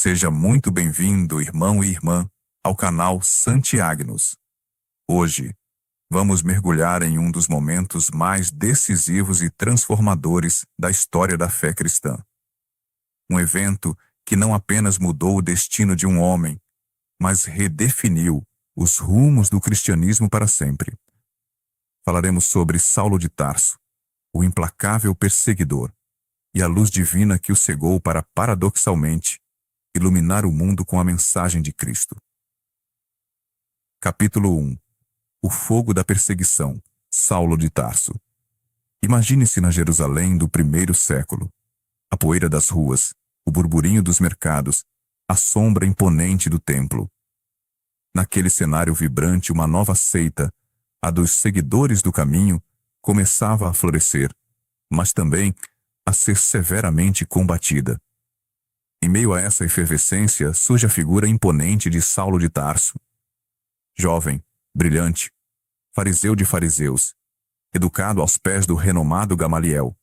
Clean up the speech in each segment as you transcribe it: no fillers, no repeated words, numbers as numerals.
Seja muito bem-vindo, irmão e irmã, ao canal Santiagnos. Hoje, vamos mergulhar em um dos momentos mais decisivos e transformadores da história da fé cristã. Um evento que não apenas mudou o destino de um homem, mas redefiniu os rumos do cristianismo para sempre. Falaremos sobre Saulo de Tarso, o implacável perseguidor, e a luz divina que o cegou para, paradoxalmente, iluminar o mundo com a mensagem de Cristo. Capítulo 1. O fogo da perseguição, Saulo de Tarso. Imagine-se na Jerusalém do primeiro século. A poeira das ruas, o burburinho dos mercados, a sombra imponente do templo. Naquele cenário vibrante, uma nova seita, a dos seguidores do caminho, começava a florescer, mas também a ser severamente combatida. Em meio a essa efervescência, surge a figura imponente de Saulo de Tarso. Jovem, brilhante, fariseu de fariseus, educado aos pés do renomado Gamaliel,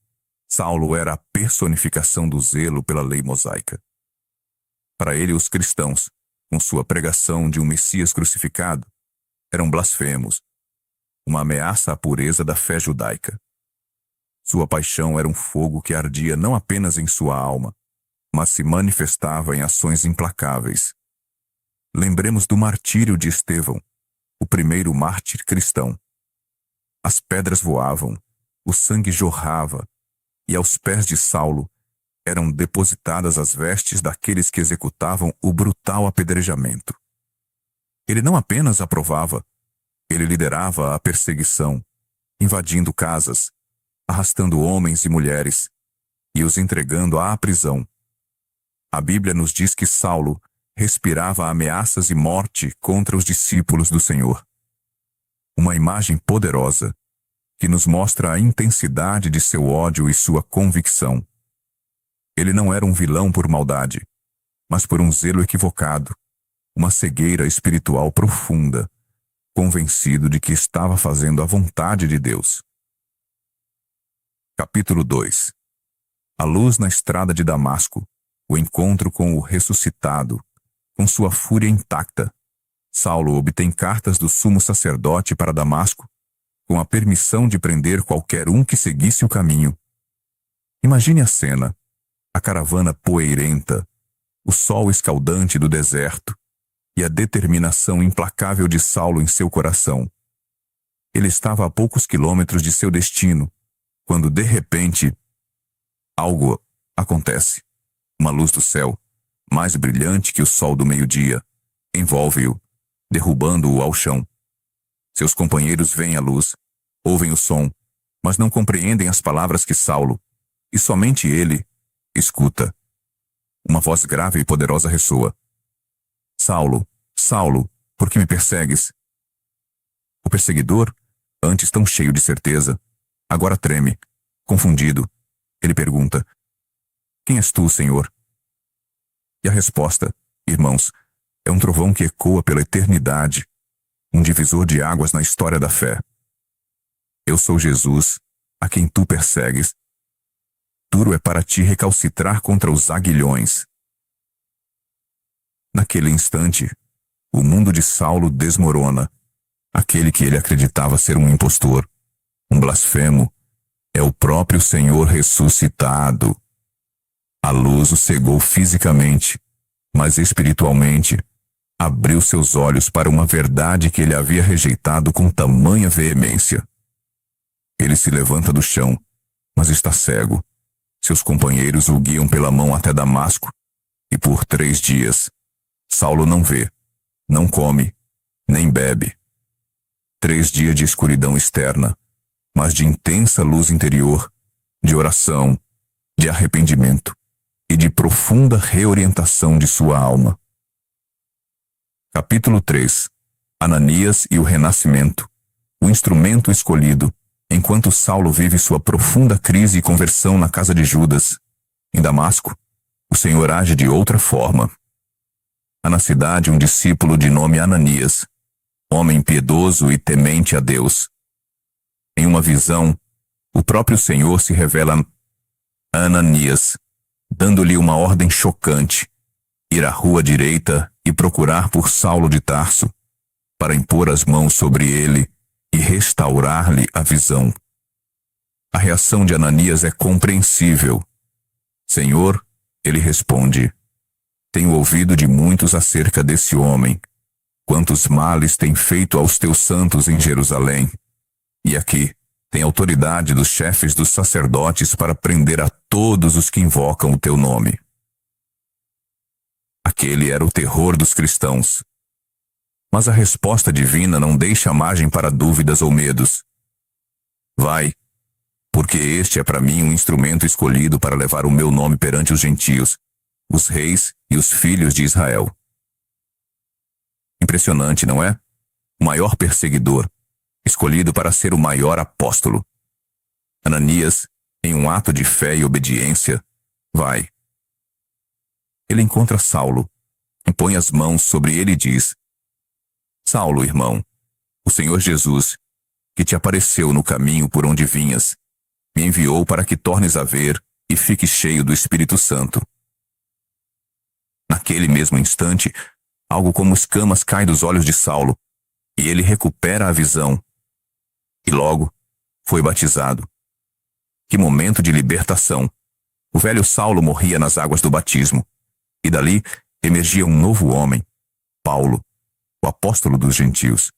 Saulo era a personificação do zelo pela lei mosaica. Para ele, os cristãos, com sua pregação de um Messias crucificado, eram blasfemos, uma ameaça à pureza da fé judaica. Sua paixão era um fogo que ardia não apenas em sua alma, mas se manifestava em ações implacáveis. Lembremos do martírio de Estevão, o primeiro mártir cristão. As pedras voavam, o sangue jorrava, e aos pés de Saulo eram depositadas as vestes daqueles que executavam o brutal apedrejamento. Ele não apenas aprovava, ele liderava a perseguição, invadindo casas, arrastando homens e mulheres, e os entregando à prisão. A Bíblia nos diz que Saulo respirava ameaças e morte contra os discípulos do Senhor. Uma imagem poderosa que nos mostra a intensidade de seu ódio e sua convicção. Ele não era um vilão por maldade, mas por um zelo equivocado, uma cegueira espiritual profunda, convencido de que estava fazendo a vontade de Deus. Capítulo 2. A luz na estrada de Damasco, o encontro com o ressuscitado, com sua fúria intacta. Saulo obtém cartas do sumo sacerdote para Damasco, com a permissão de prender qualquer um que seguisse o caminho. Imagine a cena, a caravana poeirenta, o sol escaldante do deserto e a determinação implacável de Saulo em seu coração. Ele estava a poucos quilômetros de seu destino, quando de repente, algo acontece. Uma luz do céu, mais brilhante que o sol do meio-dia, envolve-o, derrubando-o ao chão. Seus companheiros veem a luz, ouvem o som, mas não compreendem as palavras que Saulo, e somente ele, escuta. Uma voz grave e poderosa ressoa. Saulo, Saulo, por que me persegues? O perseguidor, antes tão cheio de certeza, agora treme, confundido. Ele pergunta: Quem és tu, Senhor? E a resposta, irmãos, é um trovão que ecoa pela eternidade, um divisor de águas na história da fé. Eu sou Jesus, a quem tu persegues. Duro é para ti recalcitrar contra os aguilhões. Naquele instante, o mundo de Saulo desmorona. Aquele que ele acreditava ser um impostor, um blasfemo, é o próprio Senhor ressuscitado. A luz o cegou fisicamente, mas espiritualmente abriu seus olhos para uma verdade que ele havia rejeitado com tamanha veemência. Ele se levanta do chão, mas está cego. Seus companheiros o guiam pela mão até Damasco, e por 3 dias, Saulo não vê, não come, nem bebe. 3 dias de escuridão externa, mas de intensa luz interior, de oração, de arrependimento e de profunda reorientação de sua alma. Capítulo 3. Ananias e o renascimento, o instrumento escolhido, enquanto Saulo vive sua profunda crise e conversão na casa de Judas. Em Damasco, o Senhor age de outra forma. Há na cidade um discípulo de nome Ananias, homem piedoso e temente a Deus. Em uma visão, o próprio Senhor se revela a Ananias, dando-lhe uma ordem chocante: ir à rua direita e procurar por Saulo de Tarso, para impor as mãos sobre ele e restaurar-lhe a visão. A reação de Ananias é compreensível. Senhor, ele responde, tenho ouvido de muitos acerca desse homem, quantos males tem feito aos teus santos em Jerusalém. E aqui tem autoridade dos chefes dos sacerdotes para prender a todos os que invocam o teu nome. Aquele era o terror dos cristãos. Mas a resposta divina não deixa margem para dúvidas ou medos. Vai, porque este é para mim um instrumento escolhido para levar o meu nome perante os gentios, os reis e os filhos de Israel. Impressionante, não é? O maior perseguidor, escolhido para ser o maior apóstolo. Ananias, em um ato de fé e obediência, vai. Ele encontra Saulo, impõe as mãos sobre ele e diz, Saulo, irmão, o Senhor Jesus, que te apareceu no caminho por onde vinhas, me enviou para que tornes a ver e fiques cheio do Espírito Santo. Naquele mesmo instante, algo como escamas cai dos olhos de Saulo, e ele recupera a visão. E logo, foi batizado. Que momento de libertação! O velho Saulo morria nas águas do batismo, e dali emergia um novo homem, Paulo, o apóstolo dos gentios,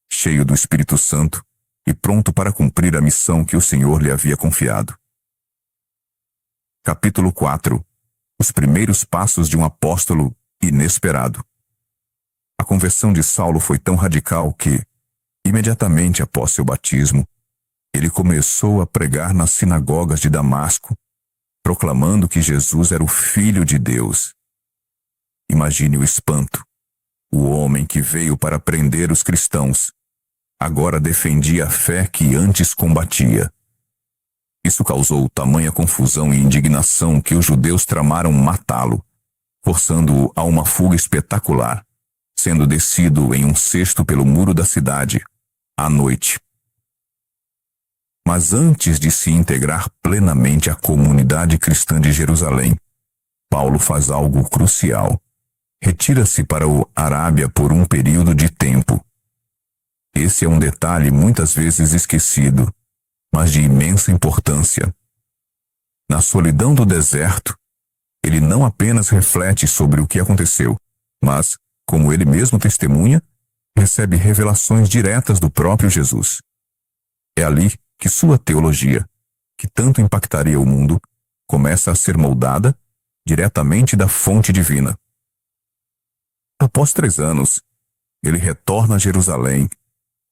cheio do Espírito Santo e pronto para cumprir a missão que o Senhor lhe havia confiado. Capítulo 4. Os primeiros passos de um apóstolo inesperado. A conversão de Saulo foi tão radical que, imediatamente após seu batismo, ele começou a pregar nas sinagogas de Damasco, proclamando que Jesus era o Filho de Deus. Imagine o espanto. O homem que veio para prender os cristãos, agora defendia a fé que antes combatia. Isso causou tamanha confusão e indignação que os judeus tramaram matá-lo, forçando-o a uma fuga espetacular, sendo descido em um cesto pelo muro da cidade, à noite. Mas antes de se integrar plenamente à comunidade cristã de Jerusalém, Paulo faz algo crucial. Retira-se para o Arábia por um período de tempo. Esse é um detalhe muitas vezes esquecido, mas de imensa importância. Na solidão do deserto, ele não apenas reflete sobre o que aconteceu, mas, como ele mesmo testemunha, recebe revelações diretas do próprio Jesus. É ali que sua teologia, que tanto impactaria o mundo, começa a ser moldada diretamente da fonte divina. Após 3 anos, ele retorna a Jerusalém,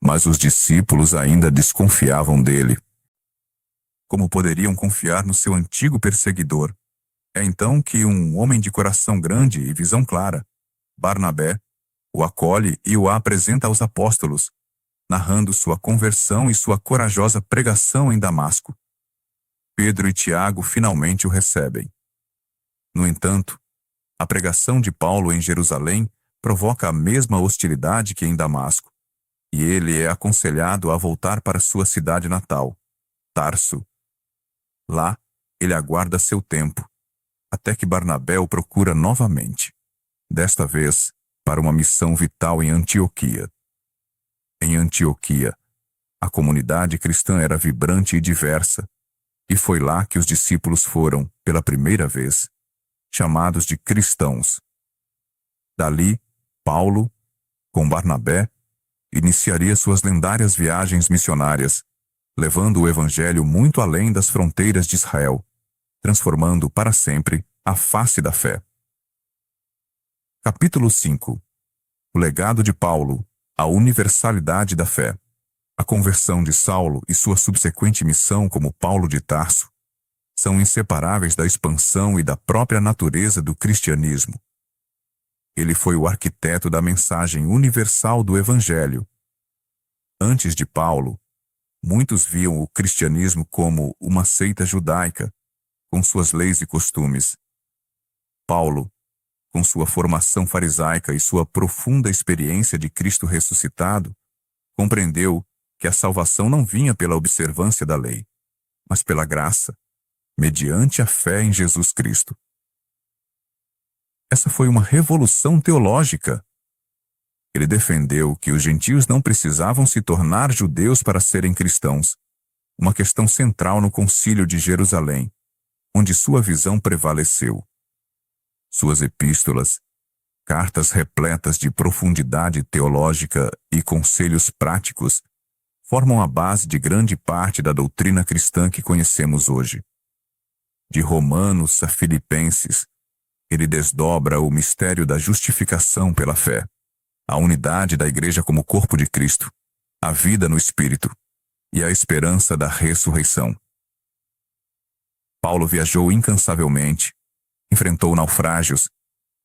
mas os discípulos ainda desconfiavam dele. Como poderiam confiar no seu antigo perseguidor? É então que um homem de coração grande e visão clara, Barnabé, o acolhe e o apresenta aos apóstolos, narrando sua conversão e sua corajosa pregação em Damasco. Pedro e Tiago finalmente o recebem. No entanto, a pregação de Paulo em Jerusalém provoca a mesma hostilidade que em Damasco, e ele é aconselhado a voltar para sua cidade natal, Tarso. Lá, ele aguarda seu tempo, até que Barnabé o procura novamente, desta vez para uma missão vital em Antioquia. Em Antioquia, a comunidade cristã era vibrante e diversa, e foi lá que os discípulos foram, pela primeira vez, chamados de cristãos. Dali, Paulo, com Barnabé, iniciaria suas lendárias viagens missionárias, levando o evangelho muito além das fronteiras de Israel, transformando para sempre a face da fé. Capítulo 5. O legado de Paulo, a universalidade da fé. A conversão de Saulo e sua subsequente missão como Paulo de Tarso são inseparáveis da expansão e da própria natureza do cristianismo. Ele foi o arquiteto da mensagem universal do Evangelho. Antes de Paulo, muitos viam o cristianismo como uma seita judaica, com suas leis e costumes. Paulo, com sua formação farisaica e sua profunda experiência de Cristo ressuscitado, compreendeu que a salvação não vinha pela observância da lei, mas pela graça, mediante a fé em Jesus Cristo. Essa foi uma revolução teológica. Ele defendeu que os gentios não precisavam se tornar judeus para serem cristãos, uma questão central no Concílio de Jerusalém, onde sua visão prevaleceu. Suas epístolas, cartas repletas de profundidade teológica e conselhos práticos, formam a base de grande parte da doutrina cristã que conhecemos hoje. De Romanos a Filipenses, ele desdobra o mistério da justificação pela fé, a unidade da Igreja como corpo de Cristo, a vida no Espírito e a esperança da ressurreição. Paulo viajou incansavelmente, enfrentou naufrágios,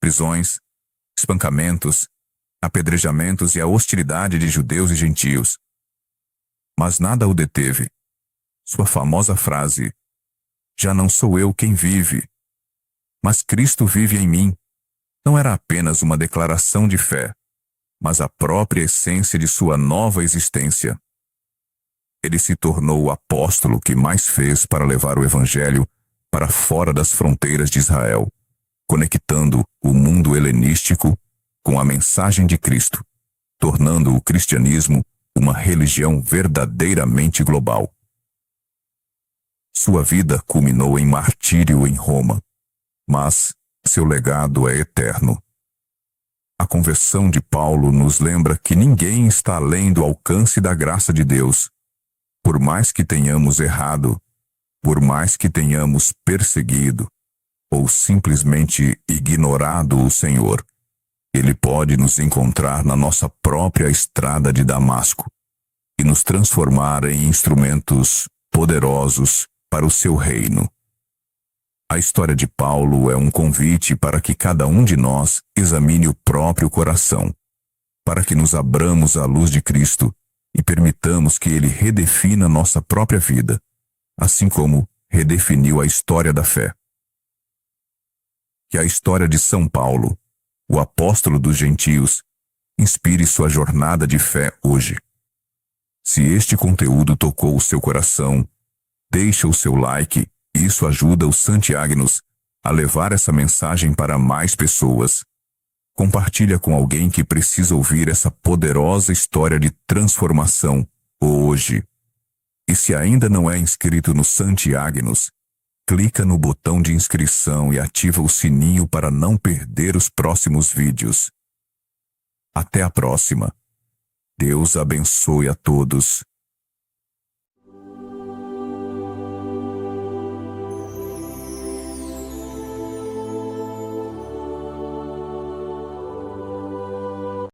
prisões, espancamentos, apedrejamentos e a hostilidade de judeus e gentios. Mas nada o deteve. Sua famosa frase, "Já não sou eu quem vive, mas Cristo vive em mim", não era apenas uma declaração de fé, mas a própria essência de sua nova existência. Ele se tornou o apóstolo que mais fez para levar o Evangelho para fora das fronteiras de Israel, conectando o mundo helenístico com a mensagem de Cristo, tornando o cristianismo uma religião verdadeiramente global. Sua vida culminou em martírio em Roma, mas seu legado é eterno. A conversão de Paulo nos lembra que ninguém está além do alcance da graça de Deus. Por mais que tenhamos errado, por mais que tenhamos perseguido, ou simplesmente ignorado o Senhor, Ele pode nos encontrar na nossa própria estrada de Damasco e nos transformar em instrumentos poderosos para o seu reino. A história de Paulo é um convite para que cada um de nós examine o próprio coração, para que nos abramos à luz de Cristo e permitamos que Ele redefina nossa própria vida, assim como redefiniu a história da fé. Que a história de São Paulo, o apóstolo dos gentios, inspire sua jornada de fé hoje. Se este conteúdo tocou o seu coração, deixa o seu like. Isso ajuda os Santiagnos a levar essa mensagem para mais pessoas. Compartilha com alguém que precisa ouvir essa poderosa história de transformação hoje. E se ainda não é inscrito no Santiagnos, clica no botão de inscrição e ativa o sininho para não perder os próximos vídeos. Até a próxima. Deus abençoe a todos.